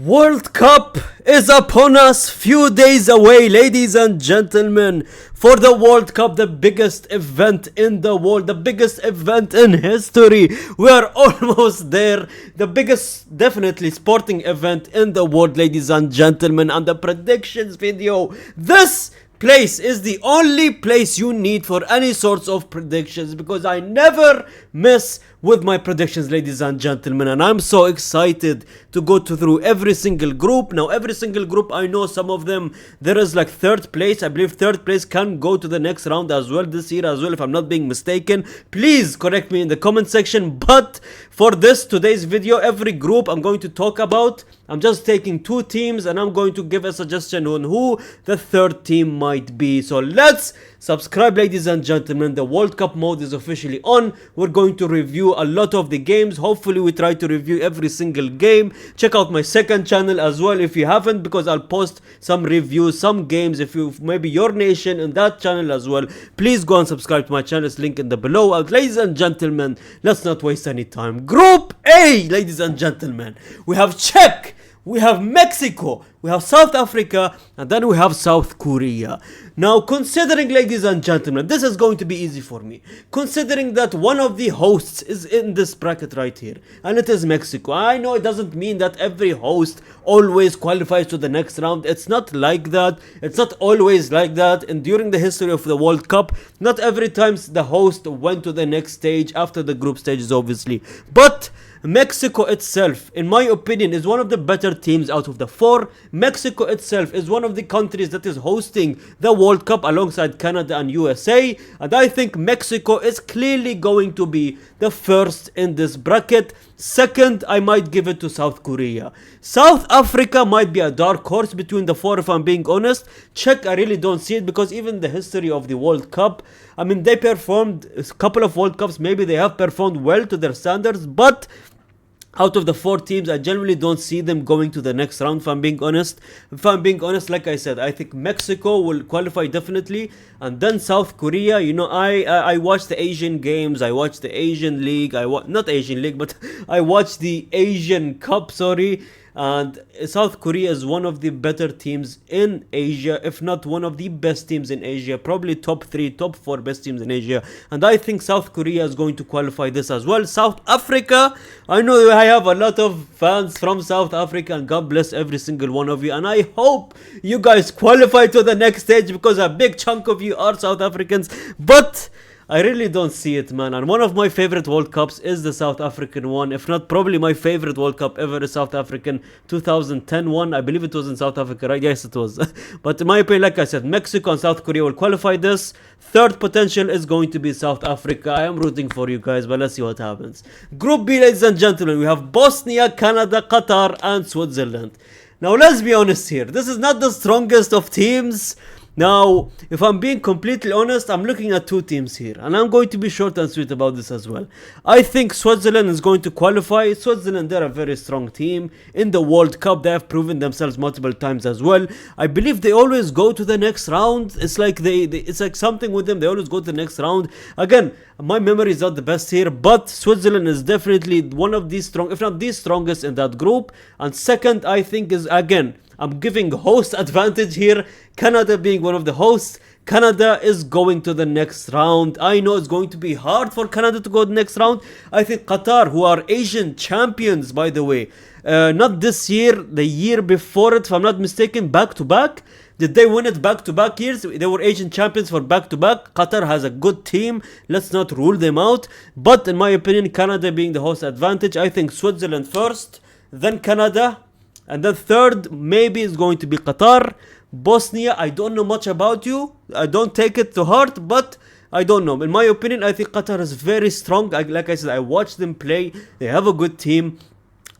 World Cup is upon us, few days away, ladies and gentlemen. For the World Cup, the biggest event in the world, the biggest event in history. We are almost there. The biggest, definitely, sporting event in the world, ladies and gentlemen. And the predictions video. This place is the only place you need for any sorts of predictions, because I never miss with my predictions, ladies and gentlemen, and I'm so excited to go through every single group. Now every single group, I know some of them there is like third place. I believe third place can go to the next round as well this year as well, if I'm not being mistaken. Please correct me in the comment section. But for this today's video, every group I'm going to talk about, I'm just taking two teams and I'm going to give a suggestion on who the third team might be. So let's subscribe, ladies and gentlemen. The World Cup mode is officially on. We're going to review a lot of the games. Hopefully we try to review every single game. Check out my second channel as well if you haven't, because I'll post some reviews, some games. If you maybe your nation in that channel as well, please go and subscribe to my channel. It's linked in the below. And ladies and gentlemen, let's not waste any time. Group A, ladies and gentlemen, we have Czech, we have Mexico, we have South Africa, and then we have South Korea. Now, considering, ladies and gentlemen, this is going to be easy for me, considering that one of the hosts is in this bracket right here, and it is Mexico. I know it doesn't mean that every host always qualifies to the next round. It's not like that. It's not always like that. And during the history of the World Cup, not every time the host went to the next stage after the group stages, obviously. But Mexico itself, in my opinion, is one of the better teams out of the four. Mexico itself is one of the countries that is hosting the World Cup alongside Canada and USA, and I think Mexico is clearly going to be the first in this bracket. Second, I might give it to South Korea. South Africa might be a dark horse between the four, if I'm being honest. Czech, I really don't see it, because even the history of the World Cup, I mean, they performed a couple of World Cups, maybe they have performed well to their standards, but out of the four teams, I generally don't see them going to the next round, if I'm being honest. If I'm being honest, like I said, I think Mexico will qualify definitely, and then South Korea. You know, I watched the Asian games, I watched the Asian League, not Asian League, but I watched the Asian Cup, sorry. And South Korea is one of the better teams in Asia, if not one of the best teams in Asia, probably top 3, top 4 best teams in Asia. And I think South Korea is going to qualify this as well. South Africa, I know I have a lot of fans from South Africa, and God bless every single one of you, and I hope you guys qualify to the next stage, because a big chunk of you are South Africans. But I really don't see it, man. And one of my favorite World Cups is the South African one. If not, probably my favorite World Cup ever is South African 2010 one. I believe it was in South Africa, right? Yes, it was. But in my opinion, like I said, Mexico and South Korea will qualify this. Third potential is going to be South Africa. I am rooting for you guys, but let's see what happens. Group B, ladies and gentlemen, we have Bosnia, Canada, Qatar, and Switzerland. Now, let's be honest here. This is not the strongest of teams. Now, if I'm being completely honest, I'm looking at two teams here, and I'm going to be short and sweet about this as well. I think Switzerland is going to qualify. Switzerland, they're a very strong team in the World Cup. They have proven themselves multiple times as well. I believe they always go to the next round. It's like it's like something with them. They always go to the next round. Again, my memory is not the best here, but Switzerland is definitely one of the strong, if not the strongest in that group. And second, I think is, again, I'm giving host advantage here. Canada being one of the hosts, Canada is going to the next round. I know it's going to be hard for Canada to go to the next round. I think Qatar, who are Asian champions, by the way, not this year, the year before it, if I'm not mistaken, back to back. Did they win it back to back years? They were Asian champions for back to back. Qatar has a good team. Let's not rule them out. But in my opinion, Canada being the host advantage, I think Switzerland first, then Canada, and then third maybe is going to be Qatar. Bosnia, I don't know much about you. I don't take it to heart, but I don't know. In my opinion, I think Qatar is very strong. Like I said, I watched them play. They have a good team.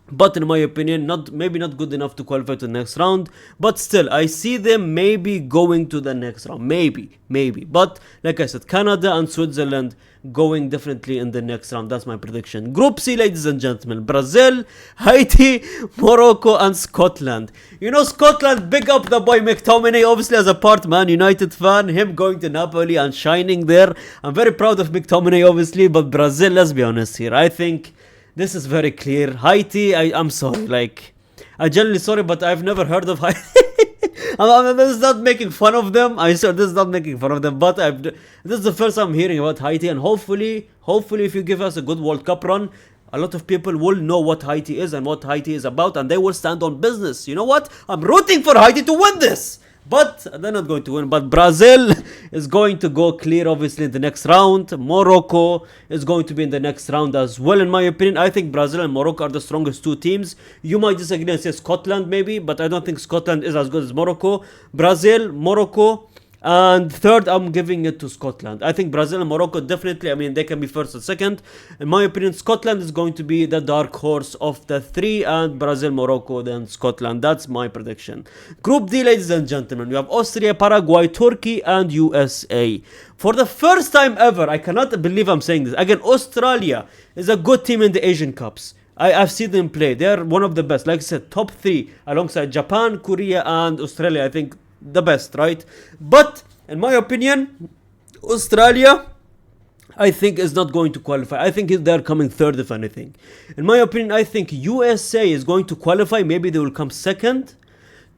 But in my opinion, maybe not good enough to qualify to the next round. But still, I see them maybe going to the next round. Maybe. But like I said, Canada and Switzerland going definitely in the next round. That's my prediction. Group C, ladies and gentlemen. Brazil, Haiti, Morocco, and Scotland. You know, Scotland, big up the boy McTominay. Obviously, as a part Man United fan, him going to Napoli and shining there. I'm very proud of McTominay, obviously. But Brazil, let's be honest here. I think this is very clear. Haiti, I'm sorry, like, I genuinely sorry, but I've never heard of Haiti. This is not making fun of them. I swear, this is not making fun of them. But this is the first time I'm hearing about Haiti, and hopefully, if you give us a good World Cup run, a lot of people will know what Haiti is and what Haiti is about, and they will stand on business. You know what? I'm rooting for Haiti to win this. But they're not going to win. But Brazil is going to go clear, obviously, in the next round. Morocco is going to be in the next round as well, in my opinion. I think Brazil and Morocco are the strongest two teams. You might disagree and say Scotland, maybe, but I don't think Scotland is as good as Morocco. Brazil, Morocco, and third, I'm giving it to Scotland. I think Brazil and Morocco definitely, I mean, they can be first and second. In my opinion, Scotland is going to be the dark horse of the three, and Brazil, Morocco, then Scotland. That's my prediction. Group D, ladies and gentlemen, we have Austria, Paraguay, Turkey, and USA. For the first time ever, I cannot believe I'm saying this. Again, Australia is a good team in the Asian Cups. I've seen them play. They're one of the best. Like I said, top three alongside Japan, Korea, and Australia. I think the best, right? But in my opinion, Australia, I think, is not going to qualify. I think they're coming third, if anything. In my opinion, I think USA is going to qualify. Maybe they will come second.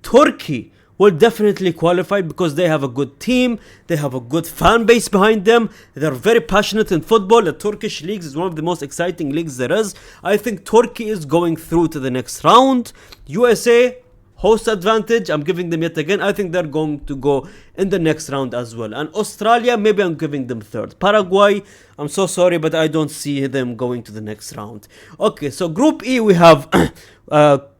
Turkey will definitely qualify because they have a good team. They have a good fan base behind them. They're very passionate in football. The Turkish leagues is one of the most exciting leagues there is. I think Turkey is going through to the next round. USA, host advantage, I'm giving them yet again. I think they're going to go in the next round as well. And Australia, maybe I'm giving them third. Paraguay, I'm so sorry, but I don't see them going to the next round. Okay, so Group E, we have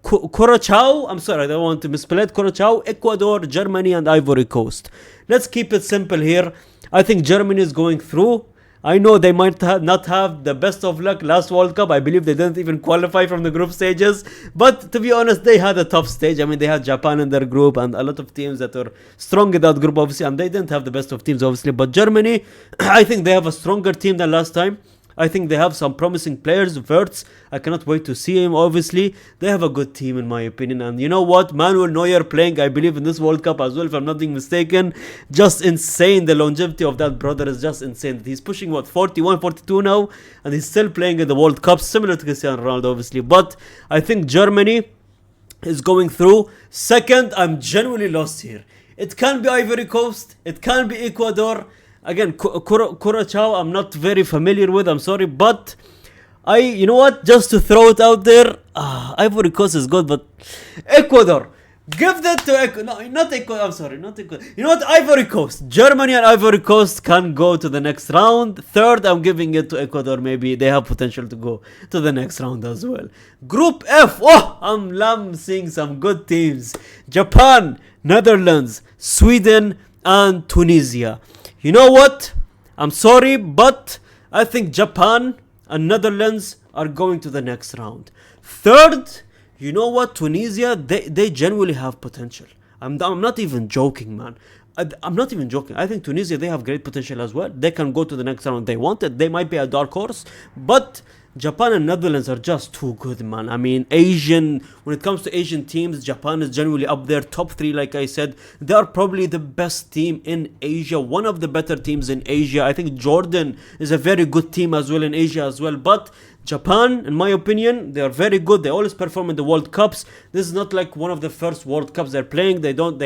Curacao, I'm sorry, I don't want to misspell it. Curacao, Ecuador, Germany, and Ivory Coast. Let's keep it simple here. I think Germany is going through. I know they might not have the best of luck last World Cup. I believe they didn't even qualify from the group stages. But to be honest, they had a tough stage. I mean, they had Japan in their group and a lot of teams that were strong in that group, obviously. And they didn't have the best of teams, obviously. But Germany, I think they have a stronger team than last time. I think they have some promising players. Wirtz, I cannot wait to see him, obviously. They have a good team, in my opinion. And you know what? Manuel Neuer playing, I believe, in this World Cup as well, if I'm not being mistaken. Just insane. The longevity of that brother is just insane. He's pushing, what, 41, 42 now? And he's still playing in the World Cup, similar to Cristiano Ronaldo, obviously. But I think Germany is going through. Second, I'm genuinely lost here. It can be Ivory Coast. It can be Ecuador. Again, Curacao, I'm not very familiar with, I'm sorry, but you know what, just to throw it out there, Ivory Coast is good, but Ecuador, give that to Ecuador, no, not Ecuador, I'm sorry, not Ecuador, you know what, Ivory Coast, Germany and Ivory Coast can go to the next round. Third, I'm giving it to Ecuador, maybe they have potential to go to the next round as well. Group F, I'm seeing some good teams, Japan, Netherlands, Sweden, and Tunisia. You know what? I'm sorry, but I think Japan and Netherlands are going to the next round. Third, you know what? Tunisia, they genuinely have potential. I'm not even joking, man. I'm not even joking. I think Tunisia, they have great potential as well. They can go to the next round if they want it. They might be a dark horse, but Japan and Netherlands are just too good, man. I mean, when it comes to Asian teams, Japan is generally up there, top three, like I said. They are probably the best team in Asia, one of the better teams in Asia. I think Jordan is a very good team as well in Asia as well. But Japan, in my opinion, they are very good. They always perform in the World Cups. This is not like one of the first World Cups they're playing. They don't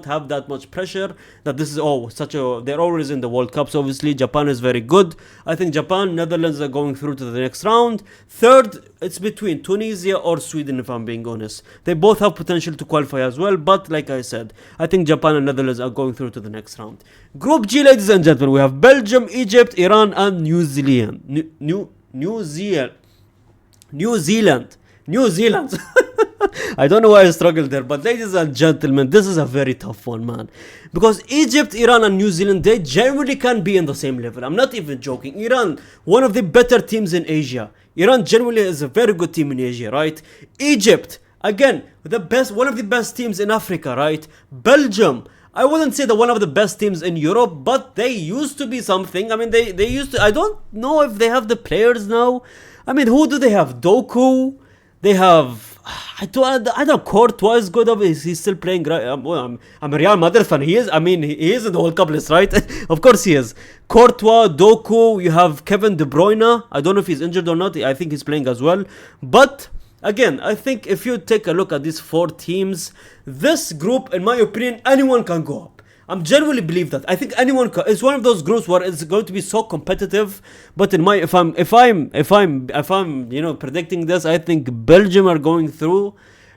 have that much pressure that this is they're always in the World Cups. Obviously, Japan is very good. I think Japan, Netherlands are going through to the next round. Third, it's between Tunisia or Sweden, if I'm being honest. They both have potential to qualify as well, but like I said, I think Japan and Netherlands are going through to the next round. Group G, ladies and gentlemen, we have Belgium, Egypt, Iran, and New Zealand. New Zealand. I don't know why I struggled there, but ladies and gentlemen, this is a very tough one, man. Because Egypt, Iran, and New Zealand, they generally can be in the same level. I'm not even joking. Iran, one of the better teams in Asia. Iran generally is a very good team in Asia, right? Egypt, again, one of the best teams in Africa, right? Belgium, I wouldn't say one of the best teams in Europe, but they used to be something. I mean, they used to. I don't know if they have the players now. I mean, who do they have? Doku. They have. I don't. Courtois is good. He's still playing. I'm a Real Madrid fan. He is. I mean, he is in the World Cup list, right? Of course he is. Courtois, Doku. You have Kevin De Bruyne. I don't know if he's injured or not. I think he's playing as well. But Again, I think if you take a look at these 4 teams, this group, in my opinion, anyone can go up. I'm genuinely believe that. I think anyone can. It's one of those groups where it's going to be so competitive. But in my, if I'm, predicting this, I think Belgium are going through.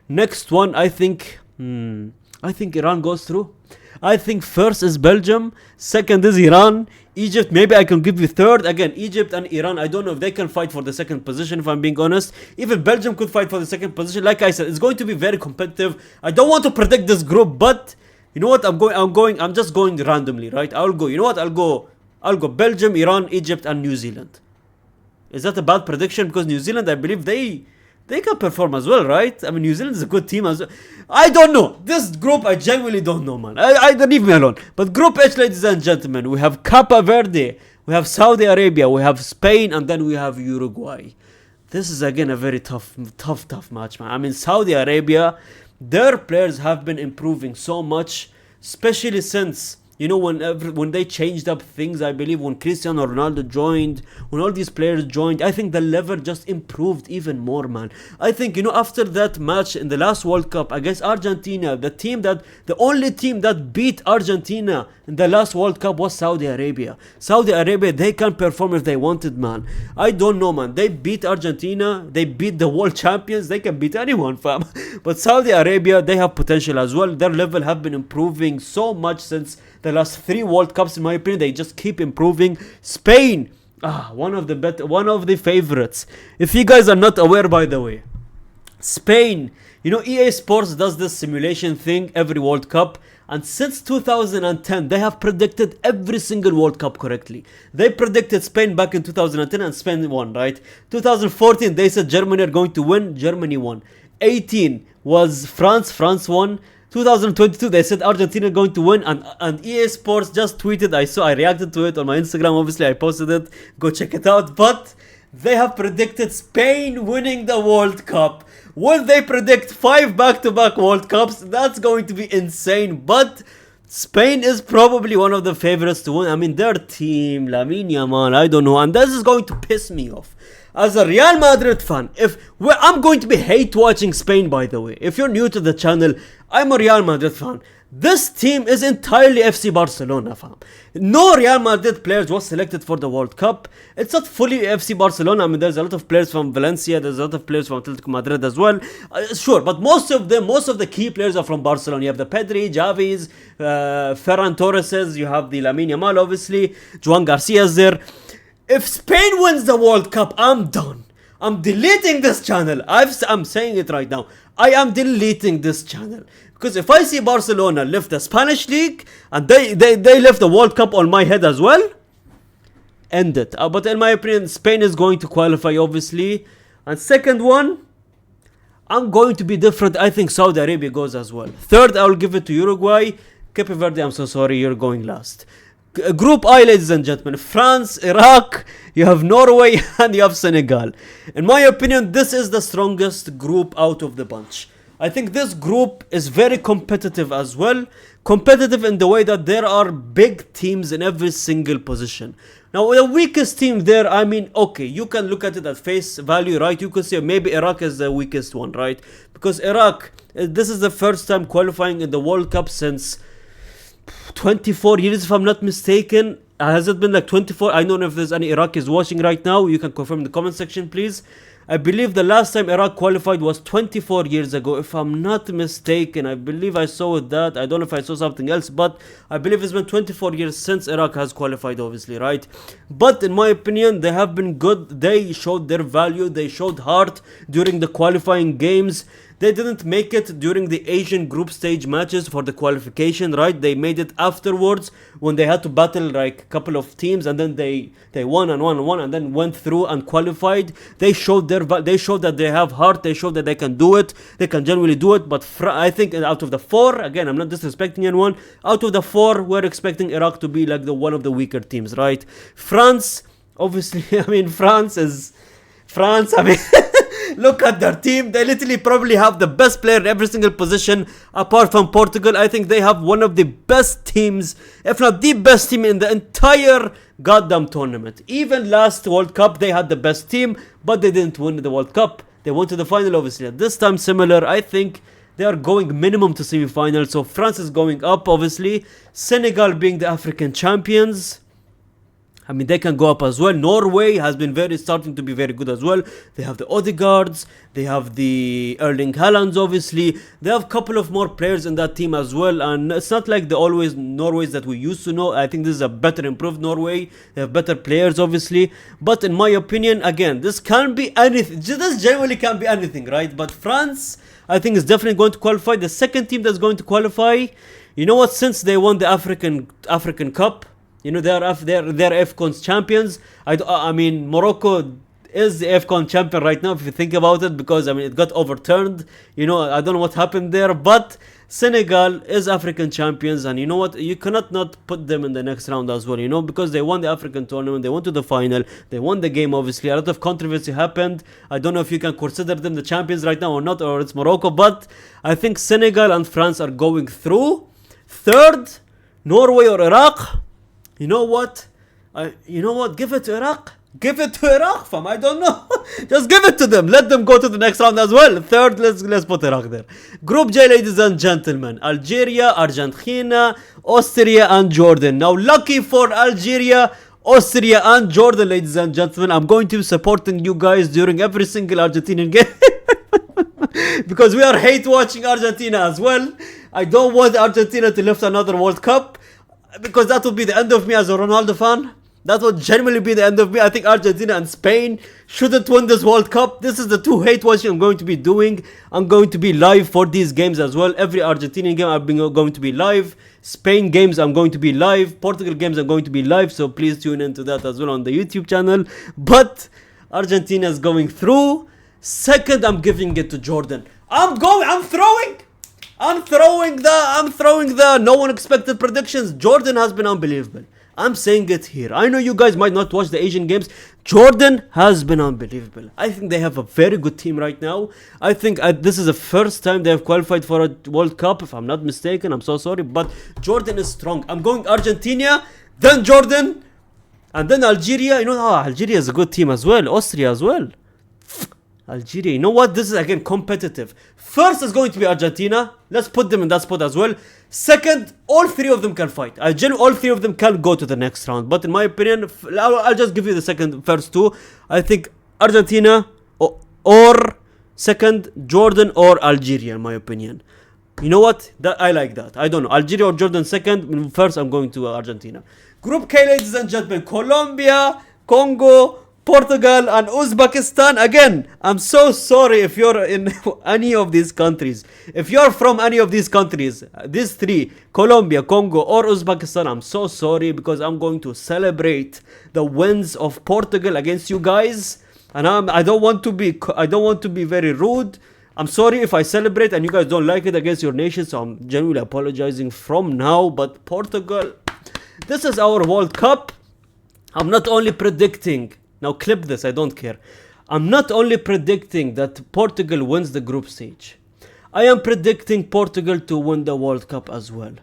Next one, I think Iran goes through. I think first is Belgium, second is Iran, Egypt. Maybe I can give you third. Again, Egypt and Iran. I don't know if they can fight for the second position. If I'm being honest, even Belgium could fight for the second position. Like I said, it's going to be very competitive. I don't want to predict this group, but you know what? I'm just going randomly, right? I'll go. You know what? I'll go Belgium, Iran, Egypt, and New Zealand. Is that a bad prediction? Because New Zealand, I believe they can perform as well, right? I mean, New Zealand is a good team as well. I don't know. This group, I genuinely don't know, man. I leave me alone. But Group H, ladies and gentlemen, we have Cabo Verde, we have Saudi Arabia, we have Spain, and then we have Uruguay. This is again a very tough match, man. I mean, Saudi Arabia, their players have been improving so much, especially since when they changed up things. I believe when Cristiano Ronaldo joined, when all these players joined, I think the level just improved even more, man. I think after that match in the last World Cup against Argentina, the only team that beat Argentina in the last World Cup was Saudi Arabia. Saudi Arabia, they can perform if they wanted, man. I don't know, man. They beat Argentina, they beat the world champions, they can beat anyone, fam. But Saudi Arabia, they have potential as well. Their level have been improving so much since the last 3 World Cups, in my opinion. They just keep improving. Spain, one of the favorites. If you guys are not aware, by the way, Spain, EA Sports does this simulation thing every World Cup, and since 2010 they have predicted every single World Cup correctly. They predicted Spain back in 2010 and Spain won, right? 2014 they said Germany are going to win, Germany won. 18 was France won. 2022 they said Argentina going to win, and EA Sports just tweeted. I reacted to it on my Instagram. Obviously I posted it, go check it out. But they have predicted Spain winning the World Cup. Will they predict 5 back-to-back World Cups? That's going to be insane. But Spain is probably one of the favorites to win. I mean, their team, Lamine Yamal, I don't know, and this is going to piss me off as a Real Madrid fan. I'm going to be hate watching Spain, by the way. If you're new to the channel, I'm a Real Madrid fan. This team is entirely FC Barcelona, fam. No Real Madrid players was selected for the World Cup. It's not fully FC Barcelona. I mean, there's a lot of players from Valencia, there's a lot of players from Atletico Madrid as well. Sure, but most of the key players are from Barcelona. You have the Pedri, Javis, Ferran Torreses, you have the Lamine Yamal, obviously, Joan Garcia's there. If Spain wins the World Cup, I'm done. I'm deleting this channel. I'm saying it right now. I am deleting this channel. Because if I see Barcelona lift the Spanish league and they lift the World Cup on my head as well, end it. But in my opinion, Spain is going to qualify, obviously. And second one, I'm going to be different. I think Saudi Arabia goes as well. Third, I'll give it to Uruguay. Cape Verde, I'm so sorry, you're going last. Group I, ladies and gentlemen, France, Iraq, you have Norway, and you have Senegal. In my opinion, this is the strongest group out of the bunch. I think this group is very competitive as well. Competitive in the way that there are big teams in every single position. Now, the weakest team there, I mean, okay, you can look at it at face value, right? You could say maybe Iraq is the weakest one, right? Because Iraq, this is the first time qualifying in the World Cup since 24 years, if I'm not mistaken. Has it been like 24? I don't know if there's any Iraqis watching right now. You can confirm in the comment section, please. I believe the last time Iraq qualified was 24 years ago, if I'm not mistaken. I believe I saw that. I don't know if I saw something else, but I believe it's been 24 years since Iraq has qualified, obviously, right? But in my opinion, they have been good. They showed their value. They showed heart during the qualifying games. They didn't make it during the Asian group stage matches for the qualification, right? They made it afterwards when they had to battle like a couple of teams, and then they won and then went through and qualified. They showed that they have heart. They showed that they can do it. They can genuinely do it. But I think out of the 4, again, I'm not disrespecting anyone. Out of the 4, we're expecting Iraq to be like one of the weaker teams, right? France, obviously, I mean, France. I mean, look at their team. They literally probably have the best player in every single position apart from Portugal. I think they have one of the best teams, if not the best team in the entire goddamn tournament. Even last World Cup, they had the best team, but they didn't win the World Cup. They went to the final, obviously. And this time, similar. I think they are going minimum to semi-final. So France is going up, obviously. Senegal being the African champions. I mean, they can go up as well. Norway has been starting to be very good as well. They have the Odegaards, they have the Erling Haalands, obviously. They have a couple of more players in that team as well. And it's not like the always Norways that we used to know. I think this is a better improved Norway. They have better players, obviously. But in my opinion, again, this can be anything. This generally can be anything, right? But France, I think, is definitely going to qualify. The second team that's going to qualify, you know what? Since they won the African Cup, you know, they're AFCON's champions. I mean, Morocco is the AFCON champion right now, if you think about it, because, I mean, it got overturned. You know, I don't know what happened there, but Senegal is African champions, and you know what? You cannot not put them in the next round as well, you know, because they won the African tournament, they went to the final, they won the game, obviously. A lot of controversy happened. I don't know if you can consider them the champions right now or not, or it's Morocco, but I think Senegal and France are going through. Third, Norway or Iraq. You know what? Give it to Iraq. Give it to Iraq, fam. I don't know. Just give it to them. Let them go to the next round as well. Third, let's put Iraq there. Group J, ladies and gentlemen. Algeria, Argentina, Austria, and Jordan. Now, lucky for Algeria, Austria, and Jordan, ladies and gentlemen, I'm going to be supporting you guys during every single Argentinian game. Because we are hate watching Argentina as well. I don't want Argentina to lift another World Cup, because that would be the end of me as a Ronaldo fan. That would genuinely be the end of me. I think Argentina and Spain shouldn't win this World Cup. This is the two hate watching I'm going to be doing. I'm going to be live for these games as well. Every Argentinian game I'm going to be live. Spain games I'm going to be live. Portugal games I'm going to be live. So please tune into that as well on the YouTube channel. But Argentina is going through. Second, I'm giving it to Jordan. I'm throwing the no one expected predictions. Jordan has been unbelievable. I'm saying it here. I know you guys might not watch the Asian games. Jordan has been unbelievable. I think they have a very good team right now. I think this is the first time they have qualified for a World Cup, if I'm not mistaken. I'm so sorry, but Jordan is strong. I'm going Argentina, then Jordan, and then Algeria. You know, Algeria is a good team as well. Austria as well. Algeria, you know what? This is again competitive. First is going to be Argentina. Let's put them in that spot as well. Second, all three of them can fight. All three of them can go to the next round. But in my opinion, I'll just give you the first two. I think Argentina or second, Jordan or Algeria, in my opinion. You know what? I like that. I don't know. Algeria or Jordan second. First, I'm going to Argentina. Group K, ladies and gentlemen. Colombia, Congo, Portugal, and Uzbekistan. Again, I'm so sorry if you're in any of these countries. If you're from any of these countries, these three, Colombia, Congo, or Uzbekistan, I'm so sorry, because I'm going to celebrate the wins of Portugal against you guys. And I don't want to be very rude. I'm sorry if I celebrate and you guys don't like it against your nation, so I'm genuinely apologizing from now. But Portugal, this is our World Cup. I'm not only predicting. Now clip this, I don't care. I'm not only predicting that Portugal wins the group stage. I am predicting Portugal to win the World Cup as well.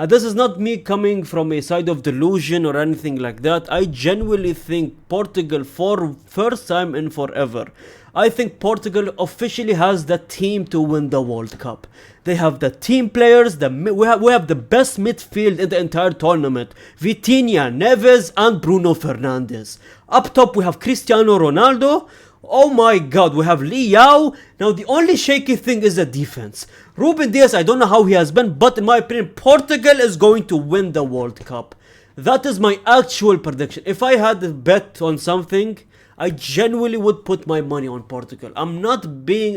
This is not me coming from a side of delusion or anything like that. I genuinely think Portugal, for first time in forever, I think Portugal officially has the team to win the World Cup. They have the team players. We have the best midfield in the entire tournament. Vitinha, Neves, and Bruno Fernandes. Up top, we have Cristiano Ronaldo. Oh my god, we have Lee Yao. Now, the only shaky thing is the defense. Ruben Dias, I don't know how he has been, but in my opinion, Portugal is going to win the World Cup. That is my actual prediction. If I had to bet on something, I genuinely would put my money on Portugal. I'm not doing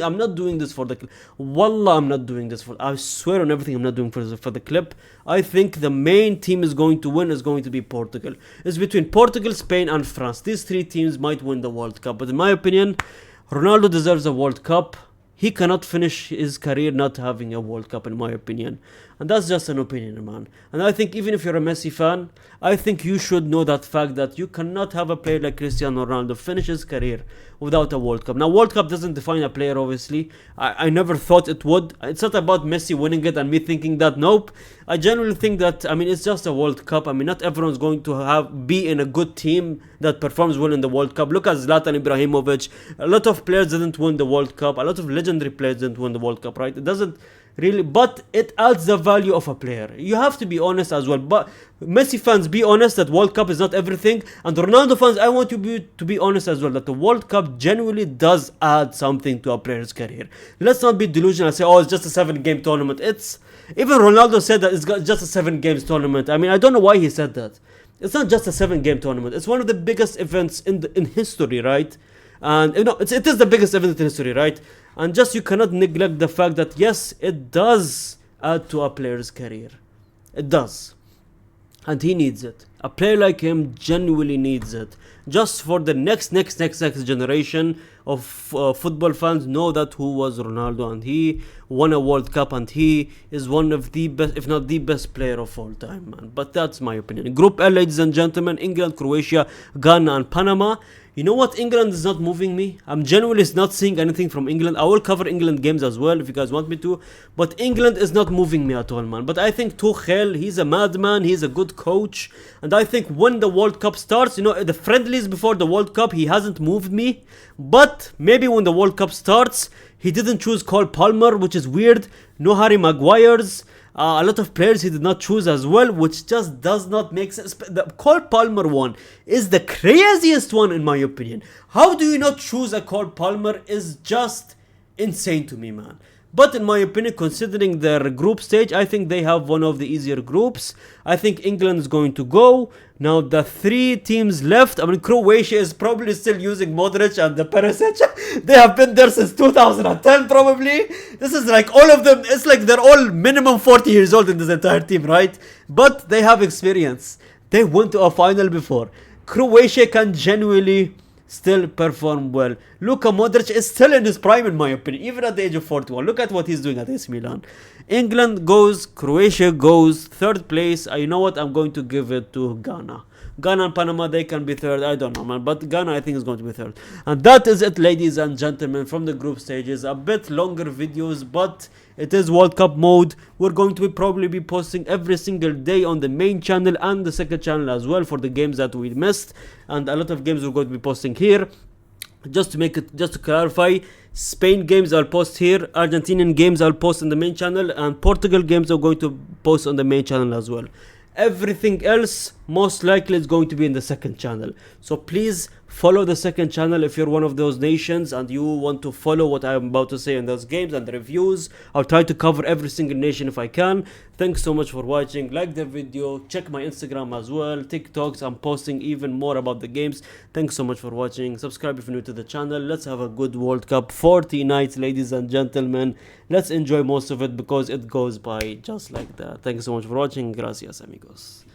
this for the clip. Wallah, I'm not doing this I swear on everything, I'm not doing for the clip. I think the main team is going to win is going to be Portugal. It's between Portugal, Spain, and France. These three teams might win the World Cup. But in my opinion, Ronaldo deserves a World Cup. He cannot finish his career not having a World Cup, in my opinion. And that's just an opinion, man. And I think even if you're a Messi fan, I think you should know that fact that you cannot have a player like Cristiano Ronaldo finish his career without a World Cup. Now, World Cup doesn't define a player, obviously. I never thought it would. It's not about Messi winning it and me thinking that, nope. I genuinely think that, I mean, it's just a World Cup. I mean, not everyone's going to be in a good team that performs well in the World Cup. Look at Zlatan Ibrahimovic. A lot of players didn't win the World Cup. A lot of legendary players didn't win the World Cup, right? It doesn't really, but it adds the value of a player. You have to be honest as well. But Messi fans, be honest that World Cup is not everything, and Ronaldo fans, I want you to be honest as well that the World Cup genuinely does add something to a player's career. Let's not be delusional and say, oh, it's just a 7-game tournament. It's even Ronaldo said that it's just a 7 games tournament. I mean, I don't know why he said that. It's not just a 7-game tournament. It's one of the biggest events in history, right? And you know, it is the biggest event in history, right? And just you cannot neglect the fact that yes, it does add to a player's career. It does. And he needs it. A player like him genuinely needs it. Just for the next generation of football fans know that who was Ronaldo, and he won a World Cup, and he is one of the best, if not the best player of all time, man. But that's my opinion. Group L, ladies and gentlemen, England, Croatia, Ghana, and Panama. You know what? England is not moving me. I'm genuinely not seeing anything from England. I will cover England games as well if you guys want me to. But England is not moving me at all, man. But I think Tuchel, he's a madman. He's a good coach. And I think when the World Cup starts, you know, the friendlies before the World Cup, he hasn't moved me. But maybe when the World Cup starts, he didn't choose Cole Palmer, which is weird. No Harry Maguires. A lot of players he did not choose as well, which just does not make sense. The Cole Palmer one is the craziest one in my opinion. How do you not choose a Cole Palmer is just insane to me, man. But in my opinion, considering their group stage, I think they have one of the easier groups. I think England is going to go. Now the 3 teams left, I mean Croatia is probably still using Modric and the Perisic. They have been there since 2010 probably. This is like all of them, it's like they're all minimum 40 years old in this entire team, right? But they have experience. They went to a final before. Croatia can genuinely still perform well. Luka Modric is still in his prime in my opinion, even at the age of 41. Look at what he's doing at AC Milan. England goes, Croatia goes, 3rd place. You know what? I'm going to give it to Ghana. Ghana and Panama, they can be 3rd. I don't know, man. But Ghana, I think, is going to be 3rd. And that is it, ladies and gentlemen, from the group stages. A bit longer videos, but it is World Cup mode. We're going to probably be posting every single day on the main channel and the second channel as well for the games that we missed. And a lot of games we're going to be posting here. Just to clarify, Spain games I'll post here, Argentinian games I'll post on the main channel, and Portugal games I'm going to post on the main channel as well. Everything else most likely is going to be in the second channel. So please follow the second channel if you're one of those nations and you want to follow what I'm about to say in those games and the reviews. I'll try to cover every single nation if I can. Thanks so much for watching. Like the video, check my Instagram as well, TikToks. I'm posting even more about the games. Thanks so much for watching. Subscribe if you're new to the channel. Let's have a good World Cup 40 nights, ladies and gentlemen. Let's enjoy most of it because it goes by just like that. Thanks so much for watching. Gracias, amigos.